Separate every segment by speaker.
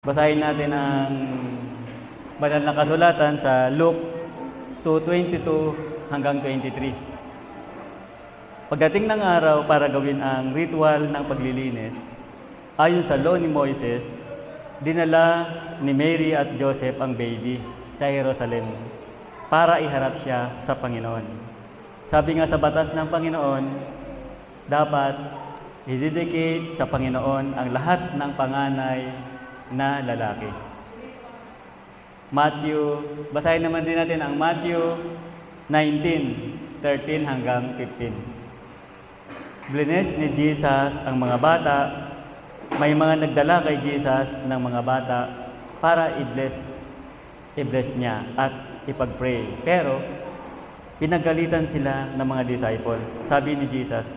Speaker 1: Basahin natin ang banal na kasulatan sa Luke 2:22 hanggang 23. Pagdating ng araw para gawin ang ritual ng paglilinis, ayon sa law ni Moises, dinala ni Mary at Joseph ang baby sa Jerusalem para iharap siya sa Panginoon. Sabi nga sa batas ng Panginoon, dapat i-dedicate sa Panginoon ang lahat ng panganay na lalaki. Basahin naman din natin ang Matthew 19:13 hanggang 15. Blines ni Jesus ang mga bata. May mga nagdala kay Jesus ng mga bata para i-bless niya at ipag-pray. Pero pinagalitan sila ng mga disciples. Sabi ni Jesus,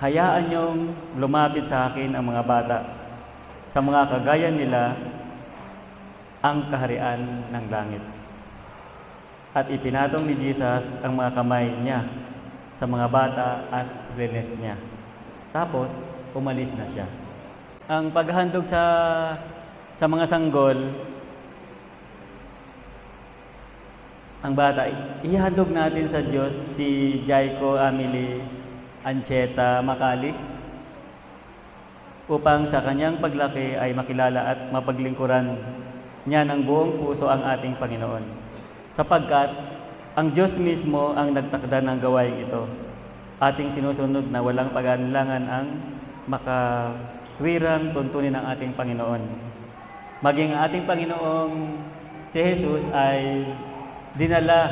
Speaker 1: hayaan niyong lumapit sa akin ang mga bata. Sa mga kagaya nila ang kaharian ng langit. At ipinatong ni Jesus ang mga kamay niya sa mga bata at blines niya. Tapos, umalis na siya. Ang paghahandog sa mga sanggol, ang bata, ihandog natin sa Diyos si Jaiko Amelie Ancheta Macali upang sa kanyang paglaki ay makilala at mapaglingkuran niya ng buong puso ang ating Panginoon. Sapagkat ang Diyos mismo ang nagtakda ng gawain ito. Ating sinusunod na walang pag-aalinlangan ang makatwirang tuntunin ng ating Panginoon. Maging ating Panginoong si Jesus ay dinala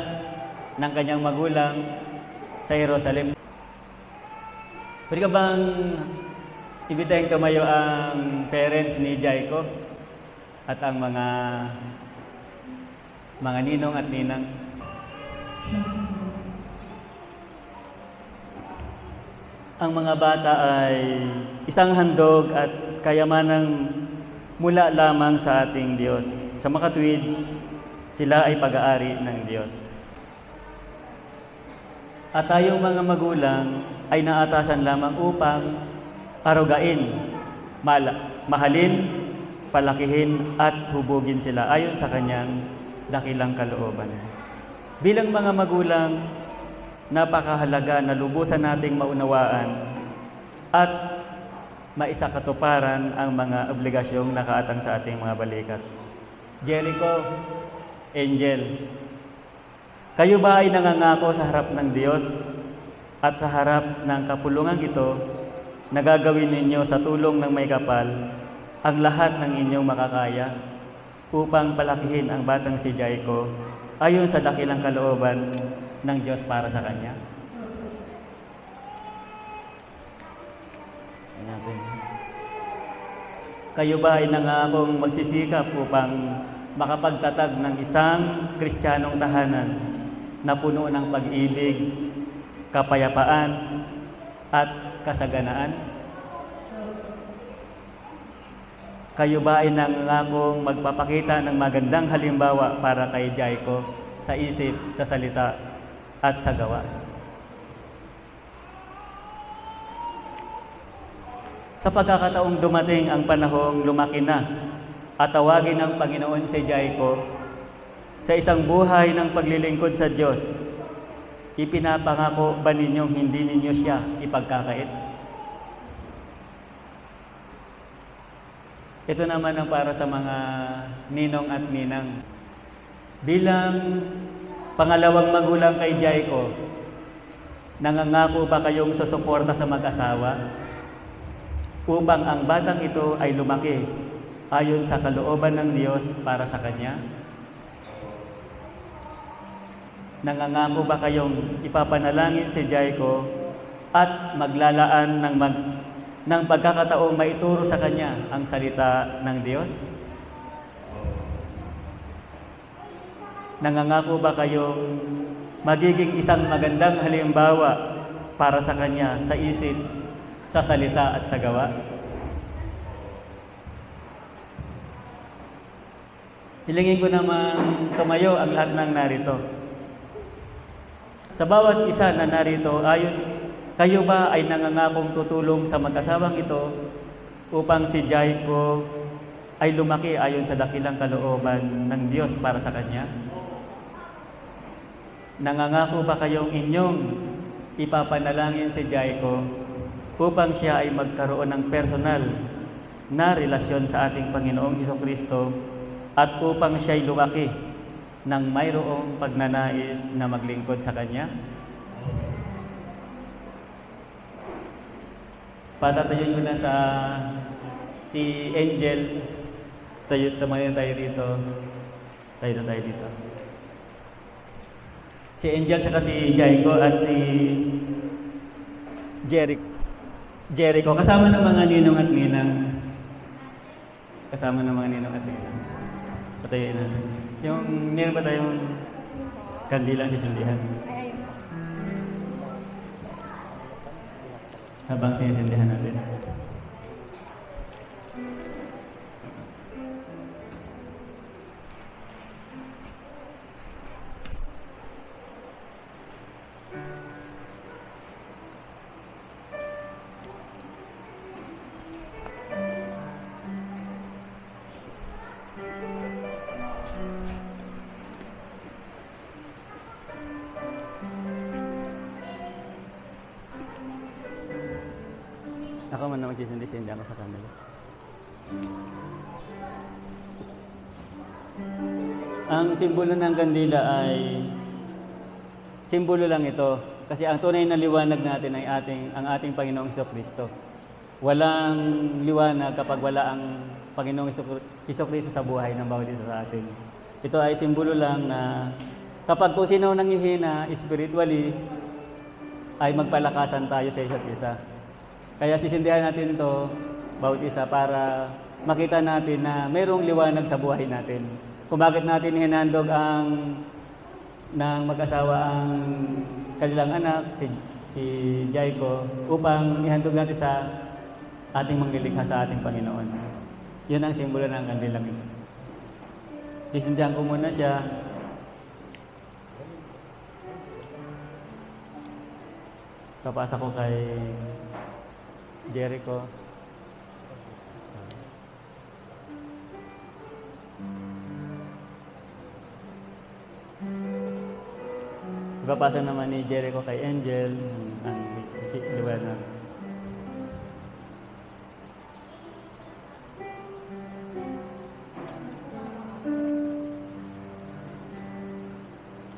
Speaker 1: ng kanyang magulang sa Jerusalem. Pwede ka bang ibitahin tumayo ang parents ni Jaiko at ang mga ninong at ninang. Ang mga bata ay isang handog at kayamanang mula lamang sa ating Diyos. Sa makatuwid, sila ay pag-aari ng Diyos. At tayong mga magulang ay naatasan lamang upang arugain, mahalin, palakihin at hubugin sila ayon sa kanyang dakilang kalooban. Bilang mga magulang, napakahalaga na lubusan nating maunawaan at maisakatuparan ang mga obligasyong nakaatang sa ating mga balikat. Jericho, Angel, kayo ba ay nangangako sa harap ng Diyos at sa harap ng kapulungan ito na gagawin ninyo sa tulong ng may kapal ang lahat ng inyong makakaya upang palakihin ang batang si Jaiko ayon sa dakilang kalooban ng Diyos para sa kanya? Kayo ba ay nangakong magsisikap upang makapagtatag ng isang Kristiyanong tahanan na puno ng pag-ibig, kapayapaan, at kasaganaan? Kayo ba ay nangangakong magpapakita ng magandang halimbawa para kay Jaiko sa isip, sa salita, at sa gawa? Sa pagkakataong dumating ang panahong lumaki na at tawagin ng Panginoon si Jaiko sa isang buhay ng paglilingkod sa Diyos, ipinapangako ba ninyong hindi ninyo siya ipagkakait? Ito naman ang para sa mga ninong at ninang. Bilang pangalawang magulang kay Jaiko, nangangako ba kayong susuporta sa mag-asawa upang ang batang ito ay lumaki ayon sa kalooban ng Diyos para sa kanya? Nangangako ba kayong ipapanalangin si Jaiko at maglalaan ng pagkakataong maituro sa kanya ang salita ng Diyos? Nangangako ba kayong magiging isang magandang halimbawa para sa kanya sa isip, sa salita at sa gawa? Hilingin ko naman tumayo ang lahat ng narito. Sa bawat isa na narito, kayo ba ay nangangakong tutulong sa mag-asawang ito upang si Jaiko ay lumaki ayon sa dakilang kalooban ng Diyos para sa kanya? Nangangako ba kayong inyong ipapanalangin si Jaico upang siya ay magkaroon ng personal na relasyon sa ating Panginoong Hesukristo at upang siya ay lumaki ng mayroong pagnanais na maglingkod sa Kanya? Patatayon ko na si Angel. Tumayo tayo rito. Tayo na tayo dito. Si Angel saka si Jaico at si Jericho. Kasama ng mga ninong at ninang. Kasama ng mga ninong at ninang. Patayin na. Meron ba tayong kandilang sisindihan? Habang sinisindihan natin. Ako man na magsisindi-sindi ako sa kanila. Ang simbolo ng kandila ay simbolo lang ito. Kasi ang tunay na liwanag natin ay ang ating Panginoong Hesukristo. Walang liwanag kapag wala ang Panginoong Hesukristo sa buhay ng bawat isa sa atin. Ito ay simbolo lang na kapag kung sino nanghihina spiritually, ay magpalakasan tayo sa isa't isa. Kaya sisindihan natin ito, bawat isa, para makita natin na mayroong liwanag sa buhay natin. Kung bakit natin hinandog ng mag-asawa ang kanilang anak, si Jaico, upang ihandog natin sa ating manglilikha sa ating Panginoon. Yun ang simbolo ng kandilang ito. Sisindihan ko muna siya. Papasa ko kay Jericho. Ipapasa naman ni Jericho kay Angel ang liwanag.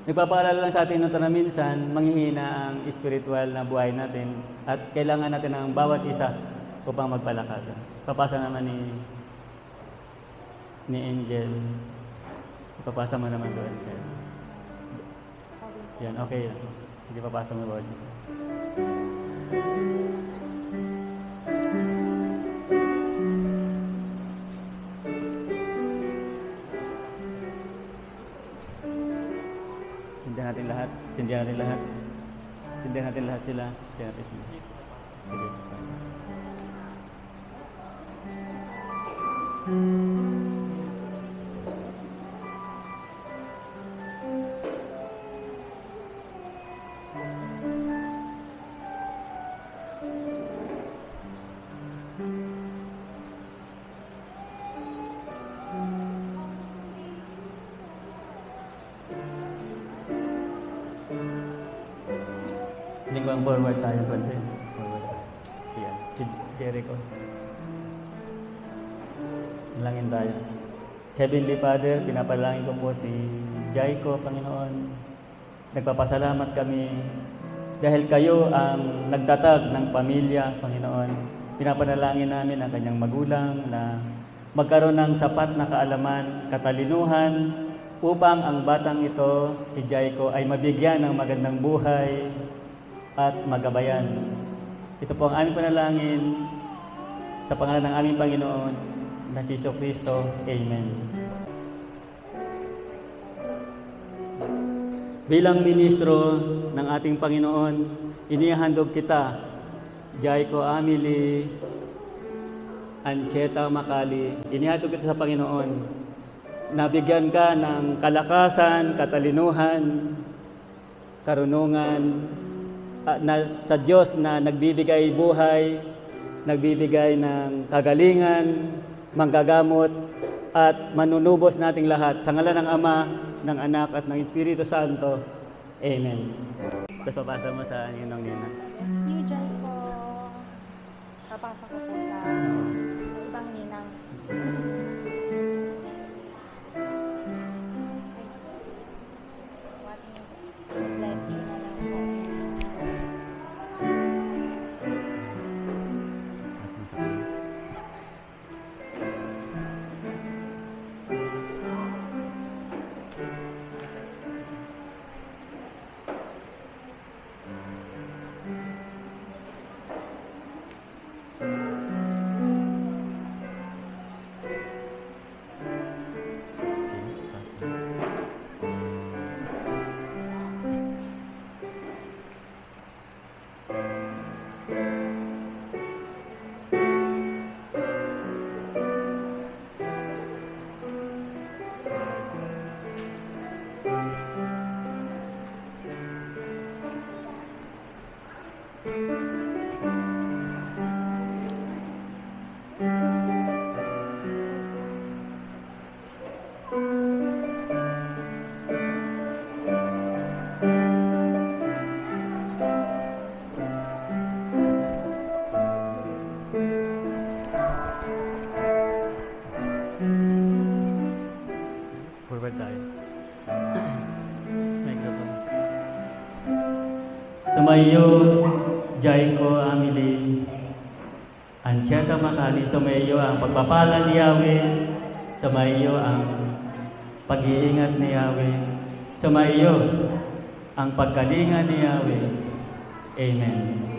Speaker 1: Nagpapaalala lang sa atin na minsan manghihina ang spiritual na buhay natin at kailangan natin ng bawat isa upang magpalakasan. Papasa naman ni Angel. Ipapasa mo naman doon. Yan, okay yan. Sige, papasa mo bawat isa. Sindihan natin lahat. Sindihan natin lahat. Sindihan natin lahat sila. Sindihan natin sila. Sige, basta. Lingwang forward tayo konti. Forward tayo. Si Jericho. Dalangin tayo. Heavenly Father, pinapalangin ko po si Jaico, Panginoon. Nagpapasalamat kami dahil kayo ang nagtatag ng pamilya, Panginoon. Pinapanalangin namin ang kanyang magulang na magkaroon ng sapat na kaalaman, katalinuhan, upang ang batang ito, si Jaico, ay mabigyan ng magandang buhay at magabayan. Ito po ang aming panalangin sa pangalan ng aming Panginoon na si Jesucristo. Amen. Bilang ministro ng ating Panginoon, inihandog kita, Jaico Amili Ancheta Macali. Inihandog kita sa Panginoon. Nabigyan ka ng kalakasan, katalinuhan, karunungan, sa Diyos na nagbibigay buhay, nagbibigay ng kagalingan, manggagamot, at manunubos nating lahat. Sa ngalan ng Ama, ng Anak, at ng Espiritu Santo. Amen. Tapos papasa mo sa Ninong Nina.
Speaker 2: Yes, you, Joy po. Papasok ko po sa ibang ninang. What blessing na lang po.
Speaker 1: Mas mo sa kanya. Forward tayo. Microphone. Sumayo, Jaiko Amili, Ancheta Makali, sumayo ang pagpapala ni Yahweh, sumayo ang pag-iingat ni Yahweh, sumayo ang pagkalinga ni Yahweh. Amen.